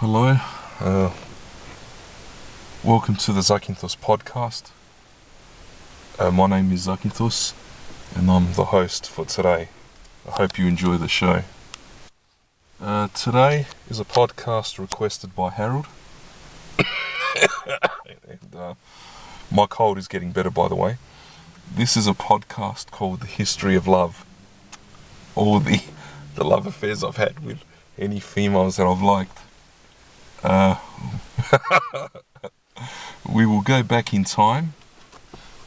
Hello, welcome to the Zakynthos podcast. My name is Zakynthos and I'm the host for today. I hope you enjoy the show. Today is a podcast requested by Harold. And my cold is getting better, by the way. This is a podcast called The History of Love. All the love affairs I've had with any females that I've liked. We will go back in time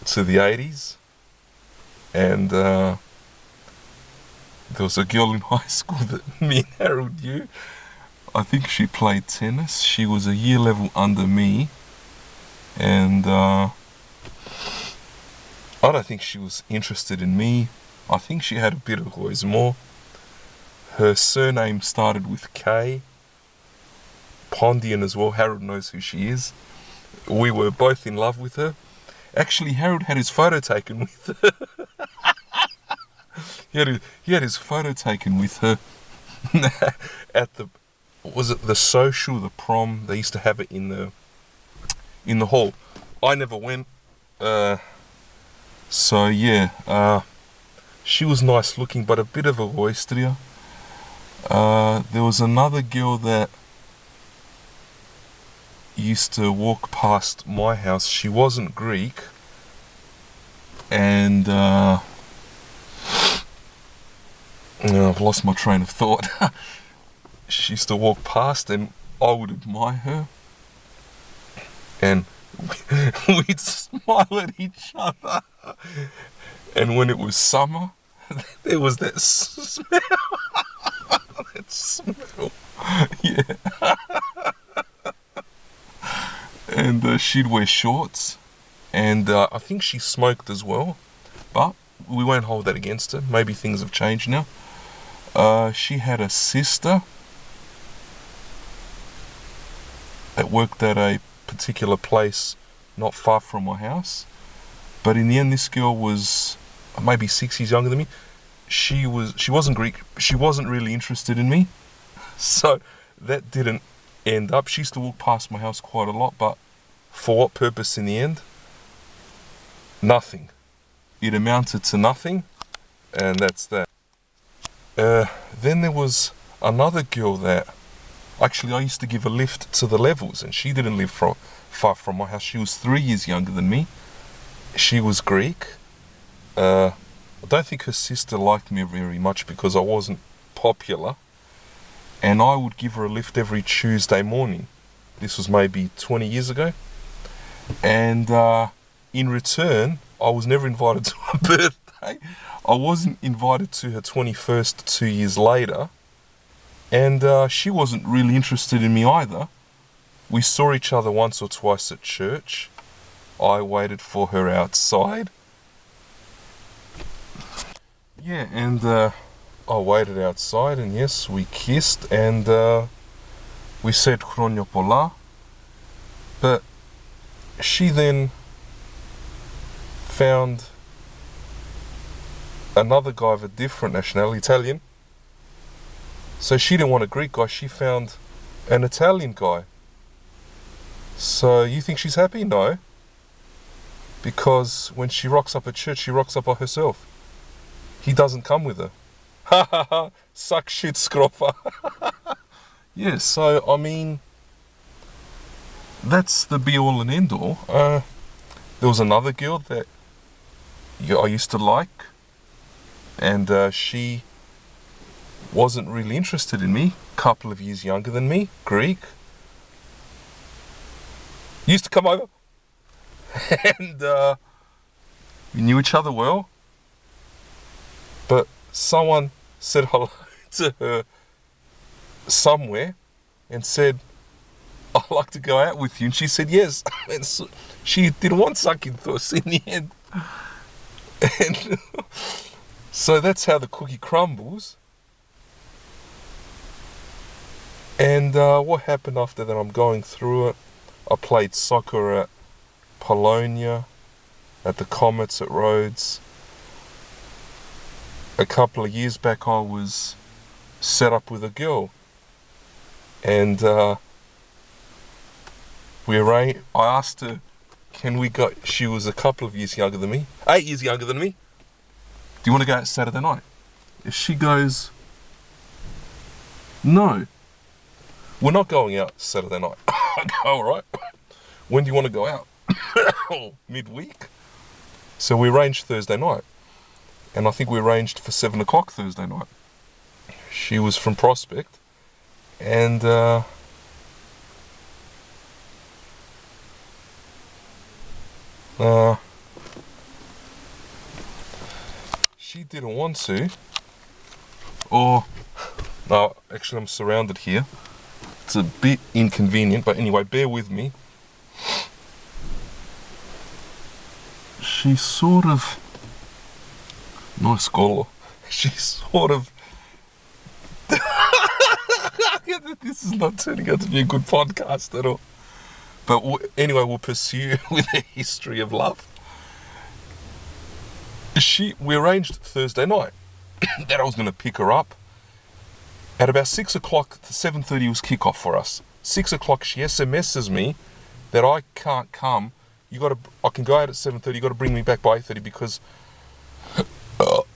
to the 80s, and there was a girl in high school that me and Harold knew. I think she played tennis. She was a year level under me, and I don't think she was interested in me. I think she had a bit of always more. Her surname started with K. Pondian as well. Harold knows who she is. We were both in love with her. Actually, Harold had his photo taken with her. he had his photo taken with her at the social, the prom. They used to have it in the hall. I never went. So yeah, she was nice looking, but a bit of a oyster. There was another girl that used to walk past my house. She wasn't Greek, and I've lost my train of thought. She used to walk past and I would admire her, and we'd smile at each other. And when it was summer, there was that smell. That smell. Yeah. And she'd wear shorts, and I think she smoked as well, but we won't hold that against her. Maybe things have changed now. She had a sister that worked at a particular place not far from my house, but in the end this girl was maybe 6 years younger than me. She wasn't Greek. She wasn't really interested in me, so that didn't end up. She used to walk past my house quite a lot, but for what purpose in the end? Nothing. It amounted to nothing, and that's that. Then there was another girl that actually I used to give a lift to the levels, and she didn't live far from my house. She was 3 years younger than me. She was Greek. I don't think her sister liked me very much because I wasn't popular, and I would give her a lift every Tuesday morning. This was maybe 20 years ago. And in return, I was never invited to her birthday. I wasn't invited to her 21st 2 years later. And she wasn't really interested in me either. We saw each other once or twice at church. I waited for her outside. Yeah, and I waited outside, and yes, we kissed, and we said Chronia Pola. But she then found another guy of a different nationality, Italian. So she didn't want a Greek guy, she found an Italian guy. So you think she's happy? No. Because when she rocks up at church, she rocks up by herself. He doesn't come with her. Ha ha ha, suck shit, scroffa. Yeah, so I mean, that's the be all and end all. There was another girl that I used to like, and she wasn't really interested in me. Couple of years younger than me, Greek. Used to come over, and we knew each other well. But someone said hello to her somewhere and said, I'd like to go out with you. And she said yes. And so she didn't want Zakynthos in the end. And so that's how the cookie crumbles. And what happened after that, I'm going through it. I played soccer at Polonia, at the Comets at Rhodes. A couple of years back I was set up with a girl, and I asked her, can we go? She was a couple of years younger than me, 8 years younger than me. Do you want to go out Saturday night? If she goes, no, we're not going out Saturday night. I go, all right. When do you want to go out? Midweek. So we arranged Thursday night. And I think we arranged for 7 o'clock Thursday night. She was from Prospect. And she didn't want to. Or, no, actually I'm surrounded here. It's a bit inconvenient, but anyway, bear with me. She sort of, nice scholar, she sort of, this is not turning out to be a good podcast at all. But anyway, we'll pursue with a history of love. We arranged Thursday night that I was going to pick her up. At about 6 o'clock, 7:30 was kickoff for us. 6 o'clock, she SMSs me that I can't come. I can go out at 7:30. You got to bring me back by 8:30 because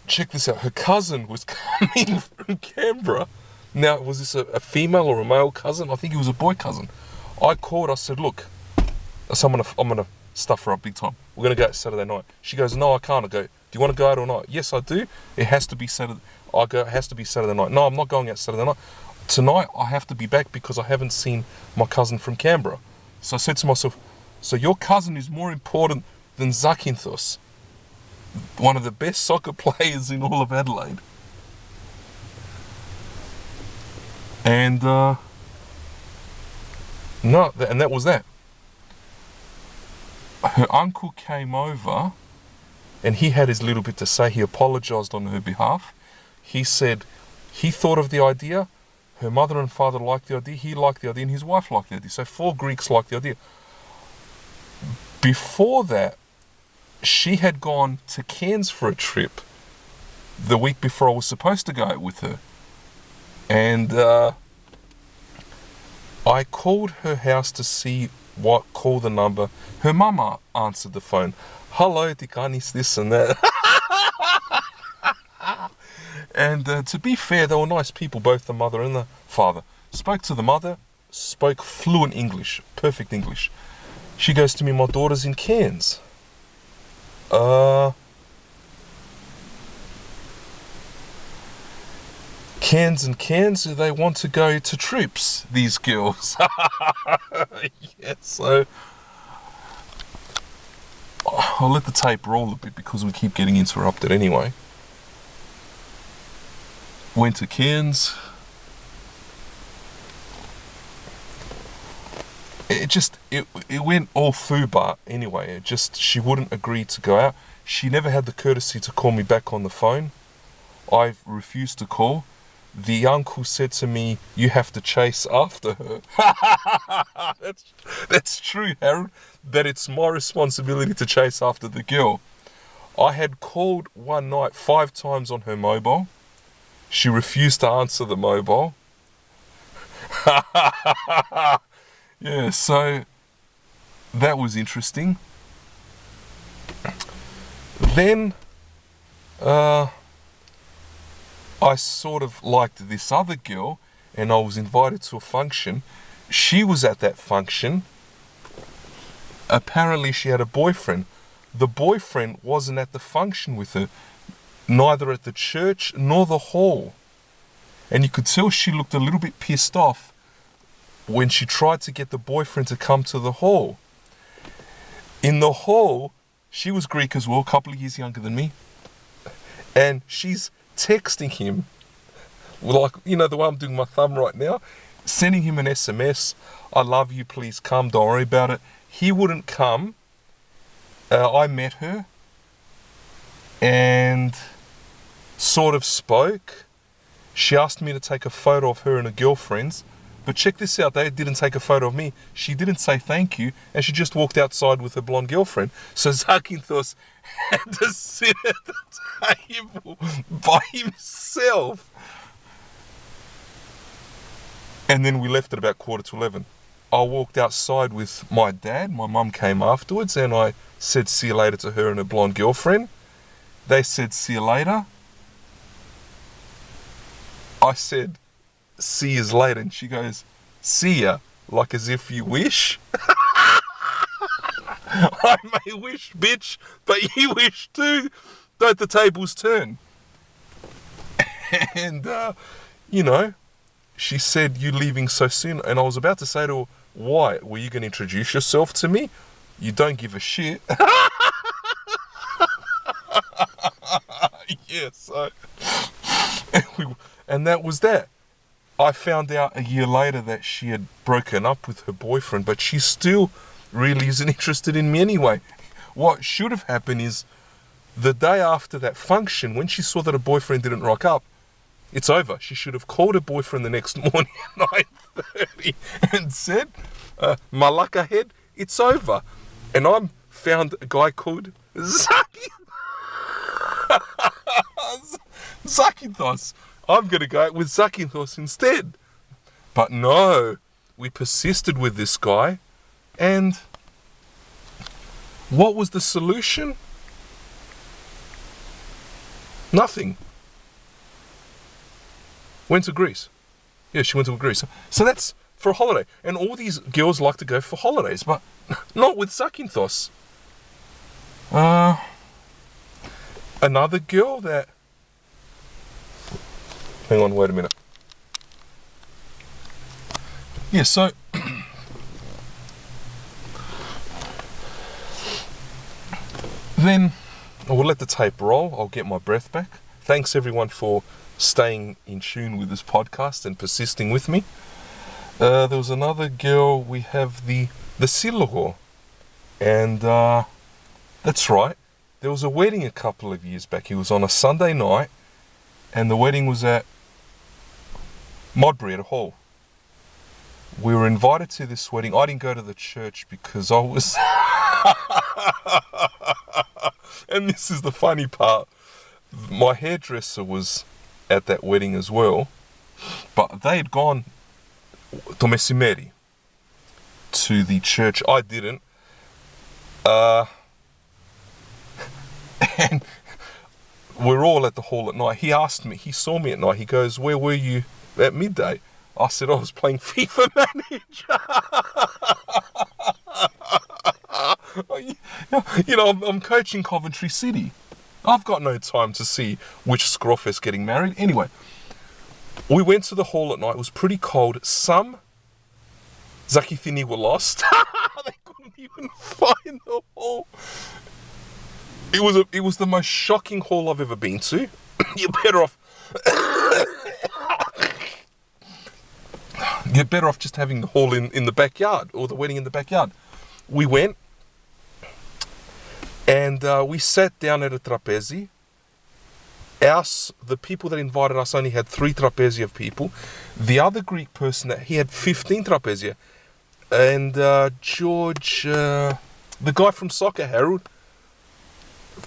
check this out. Her cousin was coming from Canberra. Now, was this a female or a male cousin? I think it was a boy cousin. I called. I said, look, I'm gonna stuff her up big time. We're gonna go out Saturday night. She goes, no, I can't. I go, do you want to go out or not? Yes, I do. It has to be Saturday. I go, it has to be Saturday night. No, I'm not going out Saturday night. Tonight, I have to be back because I haven't seen my cousin from Canberra. So I said to myself, so your cousin is more important than Zakynthos, one of the best soccer players in all of Adelaide. And, no, and that was that. Her uncle came over and he had his little bit to say. He apologised on her behalf. He said he thought of the idea, her mother and father liked the idea, he liked the idea, and his wife liked the idea. So 4 Greeks liked the idea. Before that, she had gone to Cairns for a trip the week before I was supposed to go out with her. And I called her house to see call the number. Her mama answered the phone. Hello, Tikanis, this and that. And to be fair, they were nice people, both the mother and the father. Spoke to the mother, spoke fluent English, perfect English. She goes to me, my daughter's in Cairns. Cairns, they want to go to trips, these girls. Yeah, so I'll let the tape roll a bit because we keep getting interrupted anyway. Went to Cairns. It went all foobar anyway. She wouldn't agree to go out. She never had the courtesy to call me back on the phone. I refused to call. The uncle said to me, you have to chase after her. That's true, Harold, that it's my responsibility to chase after the girl. I had called one night 5 times on her mobile. She refused to answer the mobile. Yeah, so that was interesting. Then I sort of liked this other girl and I was invited to a function. She was at that function. Apparently she had a boyfriend. The boyfriend wasn't at the function with her, neither at the church nor the hall. And you could tell she looked a little bit pissed off when she tried to get the boyfriend to come to the hall. In the hall, she was Greek as well, a couple of years younger than me. And she's texting him, like, you know, the way I'm doing my thumb right now, sending him an SMS, I love you, please come, don't worry about it. He wouldn't come. I met her and sort of spoke. She asked me to take a photo of her and her girlfriends. But check this out, they didn't take a photo of me. She didn't say thank you, and she just walked outside with her blonde girlfriend. So Zakynthos had to sit at the table by himself. And then we left at about 11:15. I walked outside with my dad. My mum came afterwards, and I said see you later to her and her blonde girlfriend. They said see you later. I said see yous later, and she goes, see ya, like as if you wish. I may wish, bitch, but you wish too. Don't the tables turn? And, you know, she said, you leaving so soon? And I was about to say to her, why? Were you going to introduce yourself to me? You don't give a shit. Yeah, so... and that was that. I found out a year later that she had broken up with her boyfriend, but she still really isn't interested in me anyway. What should have happened is, the day after that function, when she saw that her boyfriend didn't rock up, it's over. She should have called her boyfriend the next morning at 9:30 and said, Malaka head, it's over. And I found a guy called Zakynthos. I'm going to go with Zakynthos instead. But no, we persisted with this guy. And what was the solution? Nothing. Went to Greece. Yeah, she went to Greece. So that's for a holiday. And all these girls like to go for holidays, but not with Zakynthos. Another girl that... Hang on, wait a minute. Yeah, so... Then, I will let the tape roll. I'll get my breath back. Thanks everyone for staying in tune with this podcast and persisting with me. There was another girl, we have the Siluro. And that's right. There was a wedding a couple of years back. It was on a Sunday night. And the wedding was at Modbury at a hall. We were invited to this wedding. I didn't go to the church because I was... And this is the funny part. My hairdresser was at that wedding as well. But they had gone to Messimeri, to the church. I didn't. And we're all at the hall at night. He asked me, he saw me at night. He goes, where were you at midday? I said, I was playing FIFA Manager. You know, I'm coaching Coventry City. I've got no time to see which scruff is getting married. Anyway, we went to the hall at night. It was pretty cold. Some Zakithini were lost. They couldn't even find the hall. It was the most shocking hall I've ever been to. You're better off... You're better off just having the hall in the backyard, or the wedding in the backyard. We went, and we sat down at a trapezi. The people that invited us only had 3 trapezi of people. The other Greek person, he had 15 trapezi. And George, the guy from soccer, Harold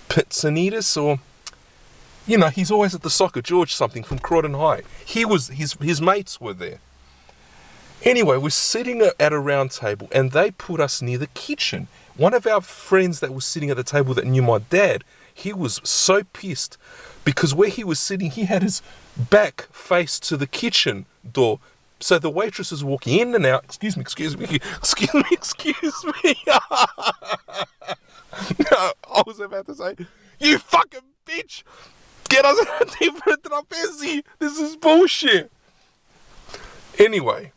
Pitsanidis, or... You know, he's always at the soccer, George something from Croydon High. His mates were there. Anyway, we're sitting at a round table, and they put us near the kitchen. One of our friends that was sitting at the table that knew my dad, he was so pissed because where he was sitting, he had his back face to the kitchen door. So the waitress is walking in and out. Excuse me. No, I was about to say, you fucking bitch! Get us a different trapezi! This is bullshit! Anyway.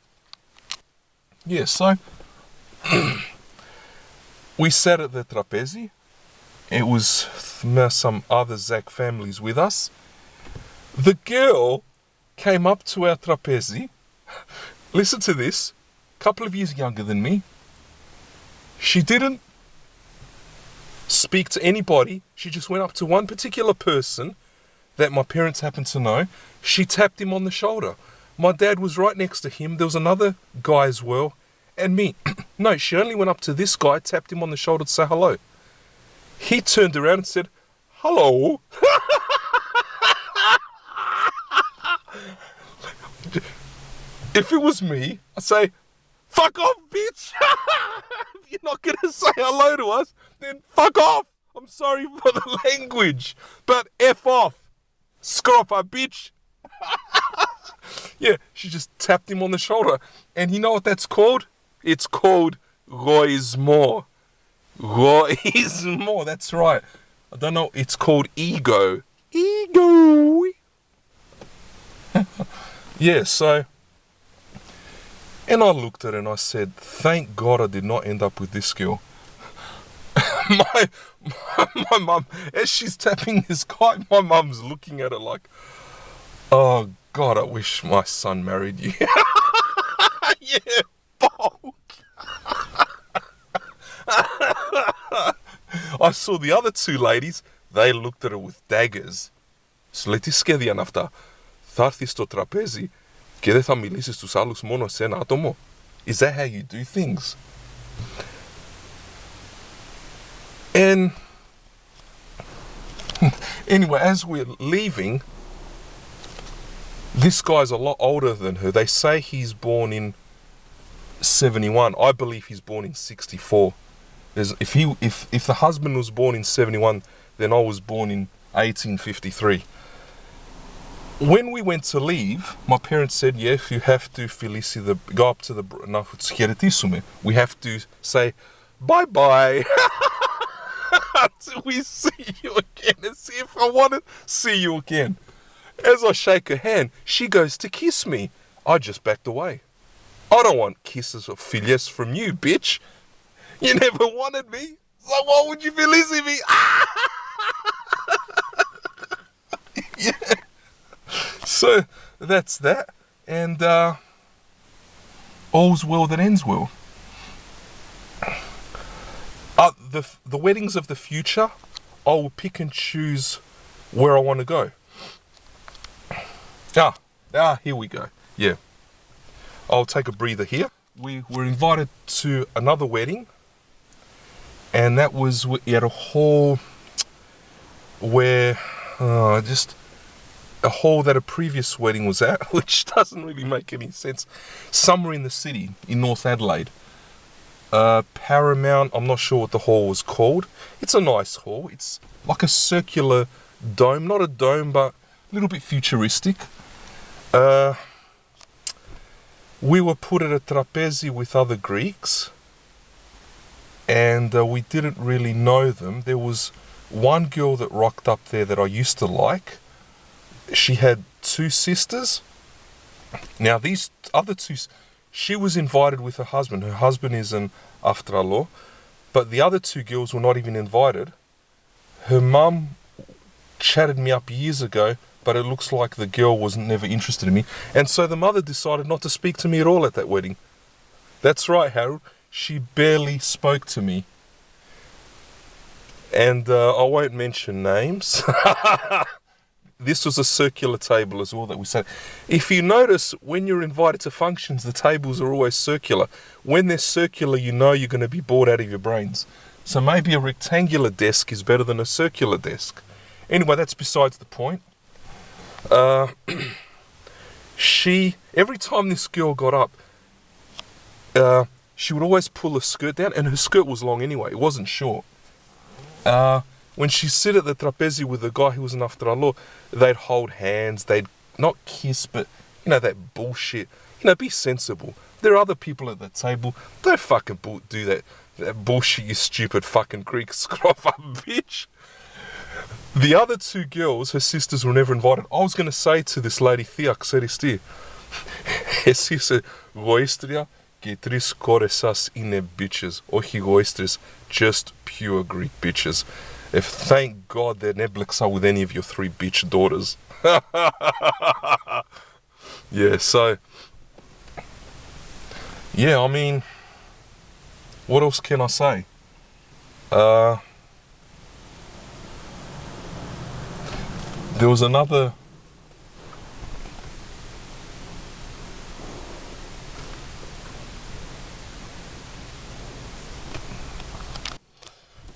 Yeah, so we sat at the trapezi. It was some other Zach families with us. The girl came up to our trapezi. Listen to this. A couple of years younger than me. She didn't speak to anybody. She just went up to one particular person that my parents happened to know. She tapped him on the shoulder. My dad was right next to him. There was another guy as well. And me. No, she only went up to this guy, tapped him on the shoulder to say hello. He turned around and said, hello. If it was me, I'd say, Fuck off, bitch! If you're not gonna say hello to us, then fuck off! I'm sorry for the language, but F off! Scropa, bitch! Yeah, she just tapped him on the shoulder. And you know what that's called? It's called Roismo. Roismo, that's right. I don't know, it's called ego. Ego! Yeah, so... And I looked at her and I said, thank God I did not end up with this girl. my mum, as she's tapping this guy, my mum's looking at her like, oh God, I wish my son married you. Yeah, bulk. I saw the other two ladies, they looked at her with daggers. Sletiske dianafta, tharthis to trapezi. Is that how you do things? And anyway, as we're leaving, this guy's a lot older than her. They say he's born in 71. I believe he's born in 64. If the husband was born in 71, then I was born in 1853. When we went to leave, my parents said, yeah, you have to go up to the we have to say bye-bye until we see you again and see if I want to see you again. As I shake her hand, she goes to kiss me. I just backed away. I don't want kisses or filhas from you, bitch. You never wanted me, so why would you filisi me? Yeah. So that's that, and all's well that ends well. The weddings of the future, I will pick and choose where I want to go. Here we go. Yeah, I'll take a breather here. We were invited to another wedding, and that was at a hall where a hall that a previous wedding was at, which doesn't really make any sense. Somewhere in the city, in North Adelaide. Paramount, I'm not sure what the hall was called. It's a nice hall. It's like a circular dome. Not a dome, but a little bit futuristic. We were put at a trapezi with other Greeks. And we didn't really know them. There was one girl that rocked up there that I used to like. She had two sisters. Now these other two, she was invited with her husband. Her husband is an Aftralo, but the other two girls were not even invited. Her mum chatted me up years ago, but it looks like the girl was never interested in me. And so the mother decided not to speak to me at all at that wedding. That's right, Harold. She barely spoke to me. And I won't mention names. This was a circular table as well that we sat. If you notice, when you're invited to functions, the tables are always circular. When they're circular, you know you're going to be bored out of your brains. So maybe a rectangular desk is better than a circular desk. Anyway, that's besides the point. Every time this girl got up, she would always pull her skirt down, and her skirt was long anyway. It wasn't short. When she sit at the trapezi with the guy who was an Aftralo, they'd hold hands, they'd not kiss, but, you know, that bullshit. You know, be sensible. There are other people at the table. Don't fucking do that bullshit, you stupid fucking Greek scroffa bitch. The other two girls, her sisters, were never invited. I was going to say to this lady, Thea, Xeristi, Esise goistria, getris koresas ine bitches, ohi goistris, just pure Greek bitches. If thank God they're neblixa with any of your three bitch daughters. Yeah, so, yeah, I mean, what else can I say? There was another...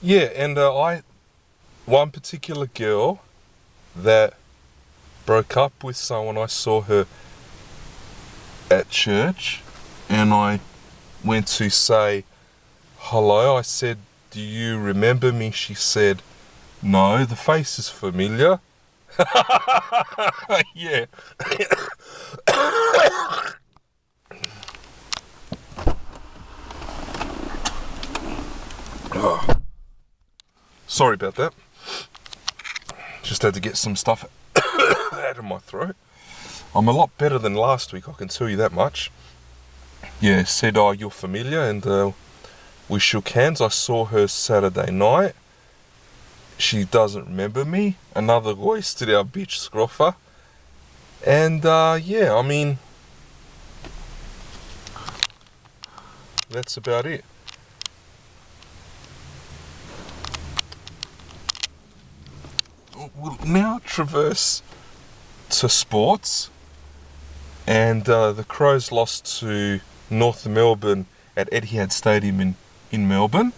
Yeah, and one particular girl that broke up with someone, I saw her at church, and I went to say hello. I said, "Do you remember me?" She said, "No, the face is familiar." Yeah. Sorry about that. Just had to get some stuff out of my throat. I'm a lot better than last week, I can tell you that much. Yeah, said, "Oh, you're familiar," and we shook hands. I saw her Saturday night. She doesn't remember me. Another hoisted our bitch scroffer. And yeah, I mean, that's about it. We'll now traverse to sports. And the Crows lost to North Melbourne at Etihad Stadium in Melbourne.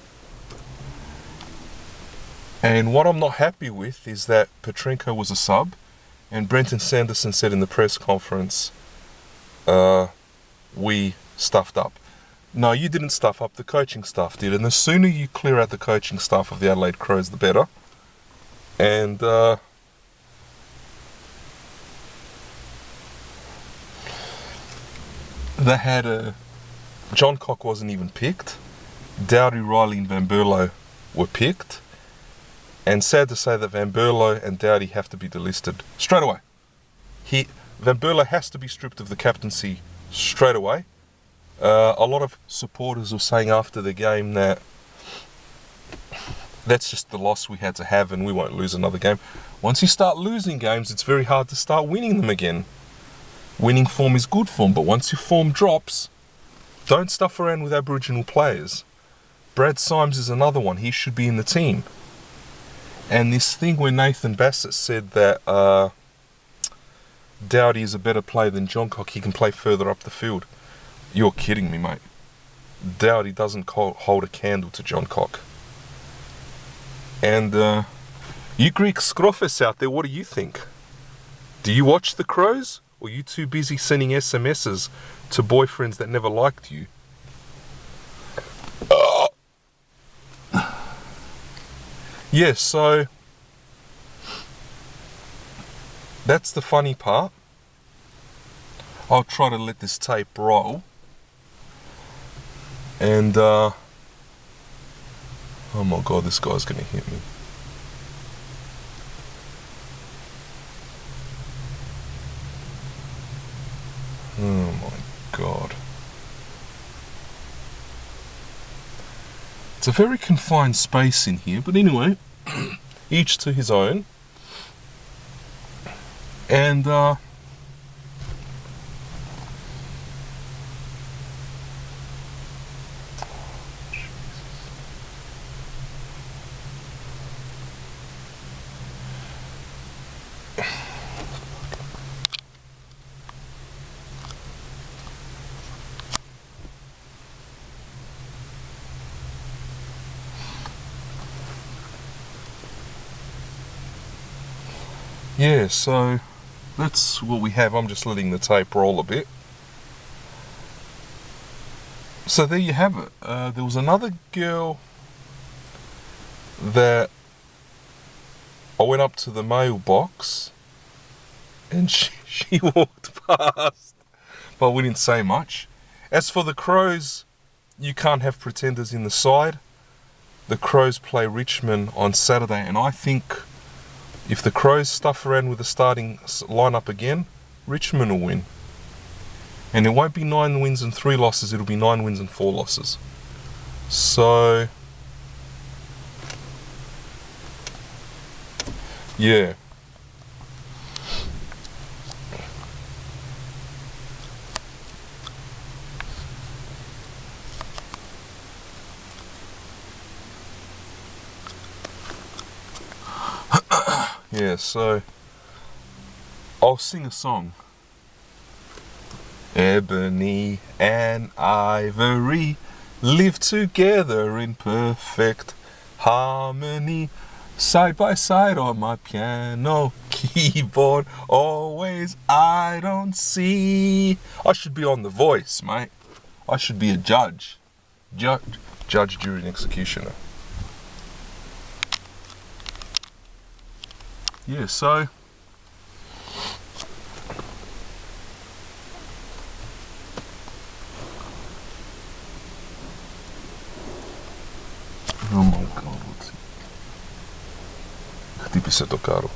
And what I'm not happy with is that Petrenko was a sub, and Brenton Sanderson said in the press conference, we stuffed up. No, you didn't stuff up, the coaching staff did. And the sooner you clear out the coaching staff of the Adelaide Crows, the better. And they had John Cock wasn't even picked. Doughty, Riley and Van Berlo were picked. And sad to say that Van Berlo and Doughty have to be delisted straight away. Van Berlo has to be stripped of the captaincy straight away. A lot of supporters were saying after the game that that's just the loss we had to have and we won't lose another game. Once you start losing games, it's very hard to start winning them again. Winning form is good form, but once your form drops, don't stuff around with Aboriginal players. Brad Symes is another one. He should be in the team. And this thing where Nathan Bassett said that Doughty is a better player than John Cock, he can play further up the field. You're kidding me, mate. Doughty doesn't hold a candle to John Cock. And you Greek scroffers out there, what do you think? Do you watch the Crows? Or are you too busy sending SMSs to boyfriends that never liked you? Yeah, so that's the funny part. I'll try to let this tape roll. And oh my god, this guy's gonna hit me. Oh my god. It's a very confined space in here, but anyway, each to his own. And yeah, so that's what we have. I'm just letting the tape roll a bit. So there you have it. There was another girl that I went up to the mailbox and she walked past, but we didn't say much. As for the Crows, you can't have pretenders in the side. The Crows play Richmond on Saturday, and I think if the Crows stuff around with the starting lineup again, Richmond will win. And it won't be 9 wins and 3 losses, it'll be 9 wins and 4 losses. So, yeah. Yeah, so I'll sing a song. Ebony and ivory live together in perfect harmony, side by side on my piano keyboard. Always I don't see. I should be on The Voice, mate. I should be a judge. Judge, jury, and executioner. Yeah, so oh my god, χτύπησε το κάρο.